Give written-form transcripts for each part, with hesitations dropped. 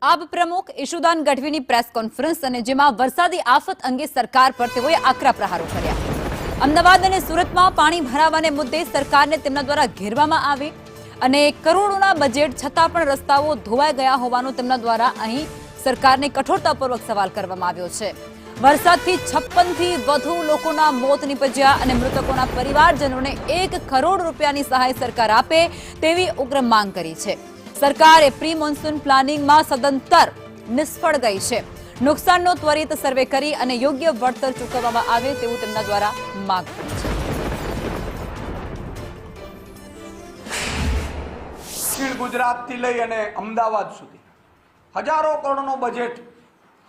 આપ પ્રમુખ Isudan ગઢવીની press conference અને જેમાં વરસાદી આફત અંગે સરકાર પર તેઓએ આકરા પ્રહારો કર્યા। અમદાવાદ અને સુરતમાં પાણી ભરાવાને મુદ્દે સરકારને તેમના દ્વારા ઘેરવામાં આવી અને કરોડોના બજેટ છતાં પણ રસ્તાઓ ધોવાઈ ગયા હોવાનો તેમના દ્વારા અહીં સરકારને કઠોરતાપૂર્વક સવાલ કરવામાં આવ્યો છે। વરસાદથી 56 થી વધુ લોકોના મોત નિપજ્યા અને મૃતકોના પરિવારજનોને 1 કરોડ રૂપિયાની સહાય સરકાર આપે તેવી ઉગ્ર માંગ કરી છે। સરકારે પ્રી મોન્સૂન પ્લાનિંગમાં સદંતર નિષ્ફળ ગઈ છે। નુકસાનનો ત્વરિત સર્વે કરી અને યોગ્ય વળતર ચૂકવવામાં આવે તેવું તેમના દ્વારા માંગ કરી છે। દક્ષિણ ગુજરાતથી લઈ અને અમદાવાદ સુધી હજારો કરોડનો બજેટ,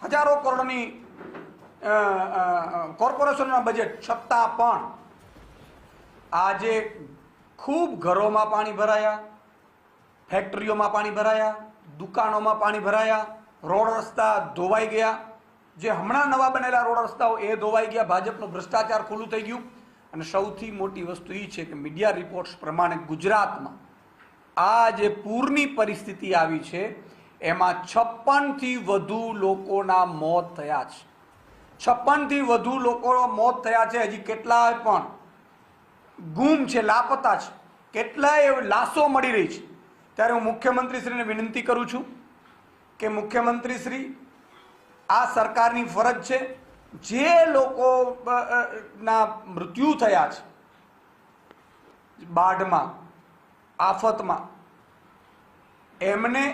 હજારો કરોડની કોર્પોરેશનના બજેટ છતાં પણ આજે ખૂબ ઘરોમાં પાણી ભરાયા, ફેક્ટરીઓમાં પાણી ભરાયા, દુકાનોમાં પાણી ભરાયા, રોડ રસ્તા ધોવાઈ ગયા। જે હમણાં નવા બનેલા રોડ રસ્તાઓ એ ધોવાઈ ગયા। ભાજપનું ભ્રષ્ટાચાર ખુલ્લું થઈ ગયું। અને સૌથી મોટી વસ્તુ એ છે કે મીડિયા રિપોર્ટ્સ પ્રમાણે ગુજરાતમાં આ જે પૂરની પરિસ્થિતિ આવી છે એમાં 56 થી વધુ લોકોના મોત થયા છે। 56 થી વધુ લોકોના મોત થયા છે। હજી કેટલાય પણ ગુમ છે, લાપતા છે, કેટલાય લાશો મળી રહી છે। ત્યારે હું મુખ્યમંત્રીશ્રીને વિનંતી કરું છું કે મુખ્યમંત્રીશ્રી, આ સરકારની ફરજ છે, જે લોકોના મૃત્યુ થયા છે બાઢમાં, આફતમાં, એમને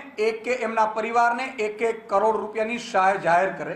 એમના પરિવારને 1 કરોડ રૂપિયાની સહાય જાહેર કરે।